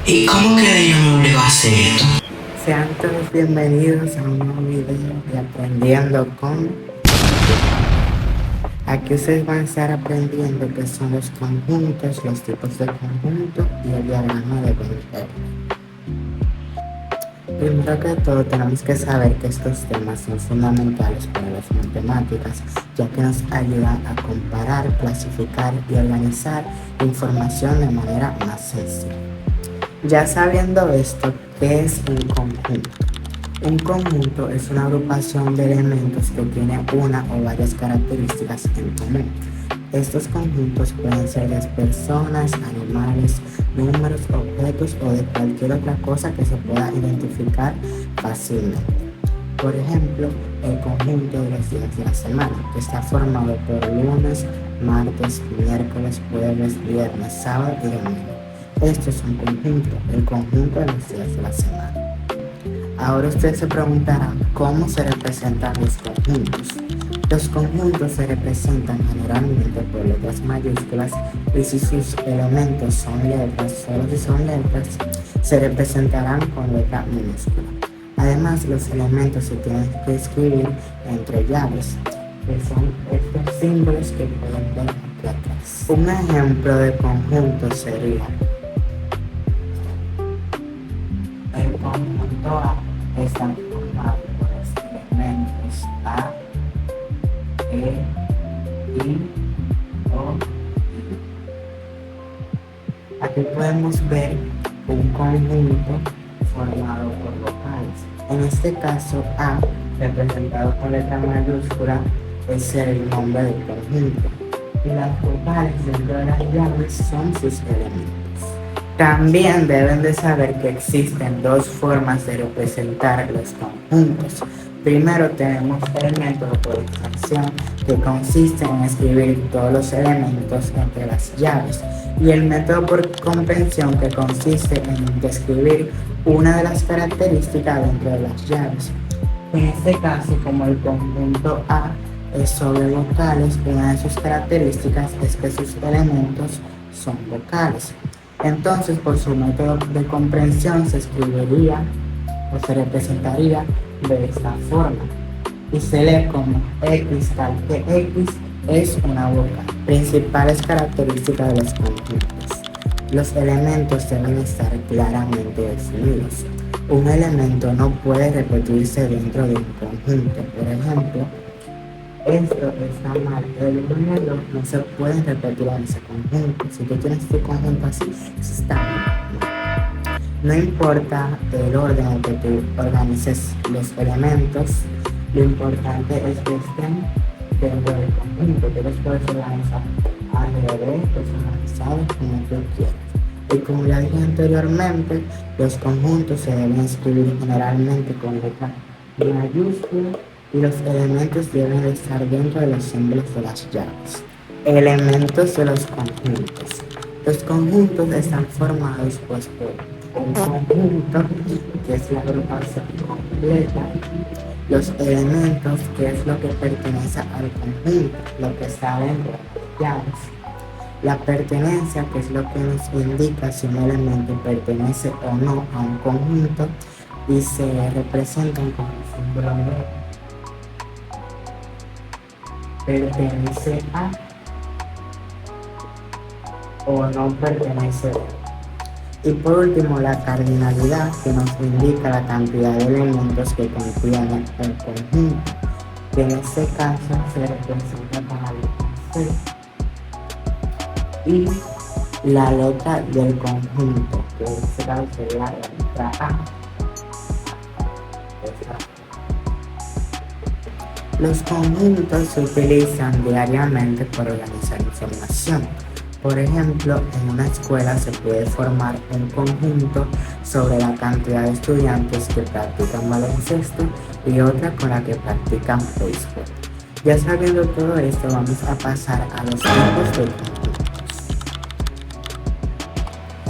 ¿Y cómo que ella me obligó a hacer esto? Sean todos bienvenidos a un nuevo video de Aprendiendo con. Aquí ustedes van a estar aprendiendo qué son los conjuntos, los tipos de conjunto y el diagrama de Venn. Primero que todo tenemos que saber que estos temas son fundamentales para las matemáticas, ya que nos ayudan a comparar, clasificar y organizar información de manera más sencilla. Ya sabiendo esto, ¿qué es un conjunto? Un conjunto es una agrupación de elementos que tiene una o varias características en común. Estos conjuntos pueden ser de personas, animales, números, objetos o de cualquier otra cosa que se pueda identificar fácilmente. Por ejemplo, el conjunto de los días de la semana, que está formado por lunes, martes, miércoles, jueves, viernes, sábado y domingo. Esto es un conjunto, el conjunto de los días de la semana. Ahora ustedes se preguntarán cómo se representan los conjuntos. Los conjuntos se representan generalmente por letras mayúsculas y si sus elementos son letras, solo si son letras, se representarán con letra minúscula. Además, los elementos se tienen que escribir entre llaves, que son estos símbolos que pueden ver aquí atrás. Un ejemplo de conjunto sería el conjunto A está formado por los elementos A, E, I, O, I. Aquí podemos ver un conjunto formado por vocales. En este caso, A, representado con letra mayúscula, es el nombre del conjunto. Y las vocales dentro de las llaves son sus elementos. También deben de saber que existen dos formas de representar los conjuntos. Primero tenemos el método por extracción, que consiste en escribir todos los elementos entre las llaves, y el método por comprensión, que consiste en describir una de las características dentro de las llaves. En este caso, como el conjunto A es sobre vocales, una de sus características es que sus elementos son vocales. Entonces, por su método de comprensión se escribiría o se representaría de esta forma y se lee como X, tal que X es una vocal. Principales características de los conjuntos. Los elementos deben estar claramente definidos. Un elemento no puede repetirse dentro de un conjunto. Por ejemplo, esto está mal, el 1 y el 2 no se pueden repetir en ese conjunto. Si tú tienes tu conjunto así, eso está mal. No importa el orden en que tú organices los elementos, lo importante es que estén dentro del conjunto. Tú los puedes organizar alrededor, personalizados como tú quieras. Y como ya dije anteriormente, los conjuntos se deben escribir generalmente con letra mayúscula y los elementos deben estar dentro de los símbolos de las llaves. Elementos de los conjuntos. Los conjuntos están formados pues por un conjunto, que es la agrupación completa, los elementos, que es lo que pertenece al conjunto, lo que está dentro de las llaves, la pertenencia, que es lo que nos indica si un elemento pertenece o no a un conjunto, y se representan con el símbolo de pertenece a o no pertenece a. Y por último, la cardinalidad, que nos indica la cantidad de elementos que contiene el conjunto, que en este caso se representa con la letra C. Y la letra del conjunto, que en este caso sería la letra A. Los conjuntos se utilizan diariamente para organizar información. Por ejemplo, en una escuela se puede formar un conjunto sobre la cantidad de estudiantes que practican baloncesto y otra con la que practican béisbol. Ya sabiendo todo esto, vamos a pasar a los tipos de conjuntos.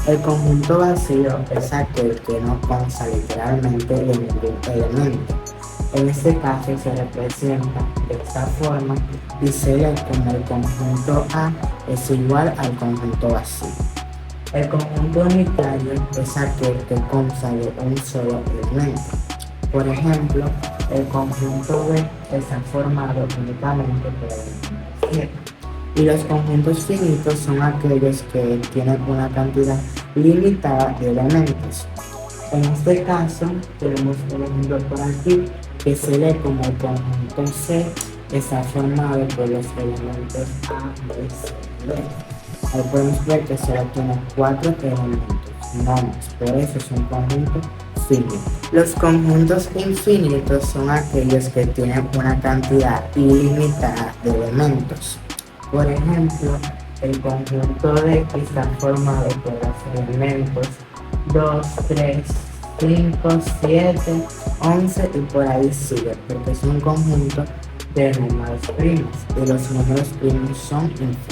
El conjunto vacío es aquel que no consta literalmente de ningún elemento. En este caso se representa de esta forma y se lee como el conjunto A es igual al conjunto vacío. El conjunto unitario es aquel que consta de un solo elemento. Por ejemplo, el conjunto B está formado únicamente por elementos 7. Y los conjuntos finitos son aquellos que tienen una cantidad limitada de elementos. En este caso, tenemos un ejemplo por aquí que se lee como el conjunto C está formado por los elementos A, B, C y D. Ahí podemos ver que solo tiene 4 elementos, no más, por eso es un conjunto finito. Los conjuntos infinitos son aquellos que tienen una cantidad ilimitada de elementos. Por ejemplo, el conjunto D está formado por los elementos 2, 3, 5, 7, 11 y por ahí sigue, porque es un conjunto de números primos y los números primos son infinitos.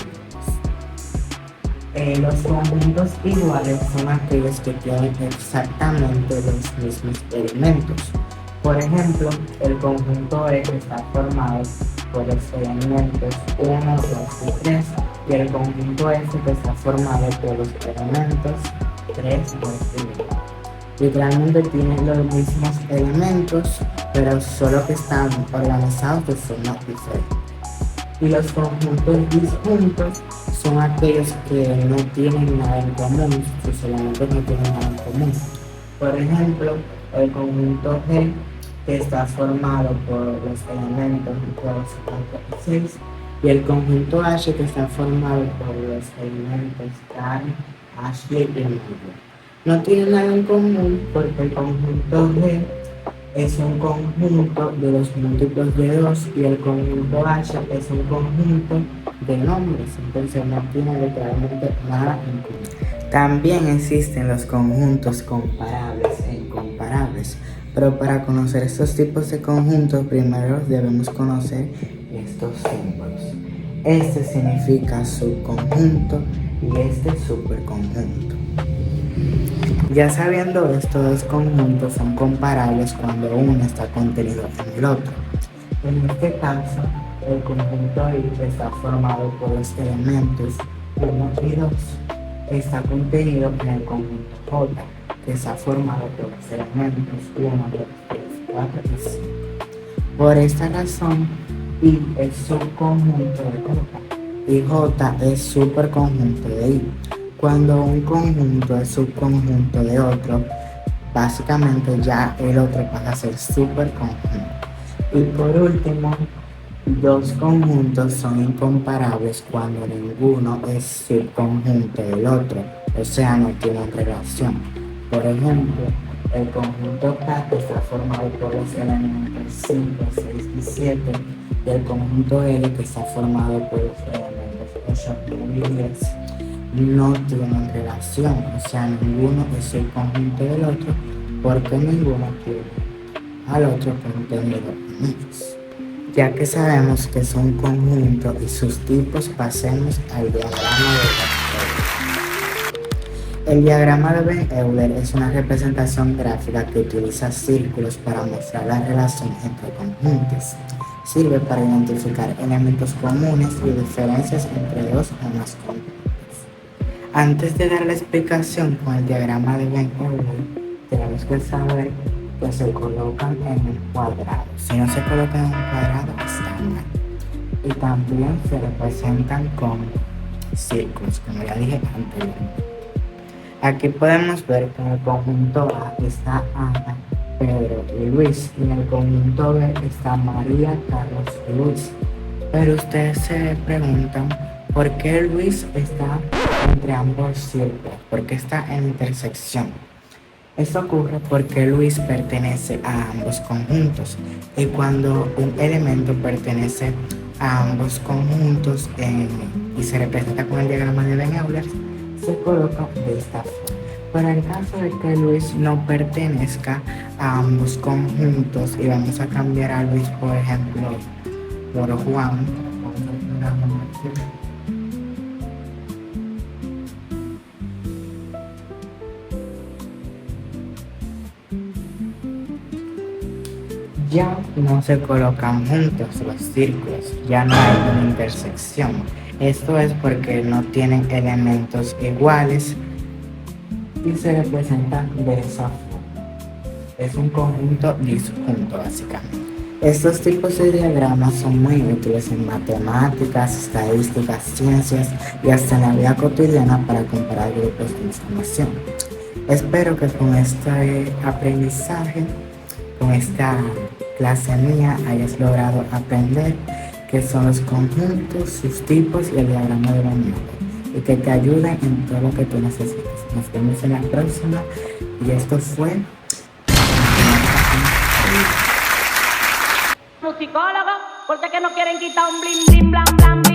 Los conjuntos iguales son aquellos que tienen exactamente los mismos elementos. Por ejemplo, el conjunto E está formado por los elementos 1, 2 y 3 y el conjunto F que está formado por los elementos 3, 2 y 1. Literalmente tienen los mismos elementos, pero solo que están organizados de forma diferente. Y los conjuntos disjuntos son aquellos que no tienen nada en común, sus elementos no tienen nada en común. Por ejemplo, el conjunto G que está formado por los elementos 2, 4 y 6 y el conjunto H que está formado por los elementos Karen, Ashley y Mario. No tienen nada en común porque el conjunto G es un conjunto de los múltiplos de 2 y el conjunto H es un conjunto de nombres, entonces no tienen literalmente nada en común. También existen los conjuntos comparables e incomparables, pero para conocer estos tipos de conjuntos primero debemos conocer estos símbolos. Este significa subconjunto y este superconjunto. Ya sabiendo esto, dos conjuntos son comparables cuando uno está contenido en el otro. En este caso, el conjunto I está formado por los elementos 1 y 2. Está contenido en el conjunto J, que está formado por los elementos 1, 2, 3, 4 y 5. Por esta razón, I es subconjunto de J y J es superconjunto de I. Cuando un conjunto es subconjunto de otro, básicamente ya el otro pasa a ser superconjunto. Y por último, dos conjuntos son incomparables cuando ninguno es subconjunto del otro, o sea, no tienen relación. Por ejemplo, el conjunto K está formado por los elementos 5, 6 y 7 y el conjunto L que está formado por los elementos 8, 9 y 10 no tienen relación, o sea, ninguno es el conjunto del otro porque ninguno tiene al otro contenido en ellos. Ya que sabemos que son conjuntos y sus tipos, pasemos al diagrama de Venn-Euler. El diagrama de Venn-Euler es una representación gráfica que utiliza círculos para mostrar la relación entre conjuntos. Sirve para identificar elementos comunes y diferencias entre dos o más conjuntos. Antes de dar la explicación con el diagrama de Venn-Euler, tenemos que saber que se colocan en el cuadrado. Si no se colocan en un cuadrado, están mal. Y también se representan con círculos, como ya dije anteriormente. Aquí podemos ver que en el conjunto A está Ana, Pedro y Luis, y en el conjunto B está María, Carlos y Luis. Pero ustedes se preguntan, ¿por qué Luis está entre ambos círculos? ¿Por qué está en intersección? Esto ocurre porque Luis pertenece a ambos conjuntos y cuando un elemento pertenece a ambos conjuntos y se representa con el diagrama de Venn-Euler, se coloca de esta forma. Pero en caso de que Luis no pertenezca a ambos conjuntos y vamos a cambiar a Luis, por ejemplo, por Juan, vamos a poner aquí. Ya no se colocan juntos los círculos, ya no hay una intersección. Esto es porque no tienen elementos iguales y se representa de esa forma. Es un conjunto disjunto básicamente. Estos tipos de diagramas son muy útiles en matemáticas, estadísticas, ciencias y hasta en la vida cotidiana para comparar grupos de información. Espero que con este aprendizaje, con esta clase mía, hayas logrado aprender qué son los conjuntos, sus tipos y el diagrama de la unión, y que te ayuden en todo lo que tú necesites. Nos vemos en la próxima y esto fue Los psicólogos, porque que no quieren quitar un blim blim blam blam.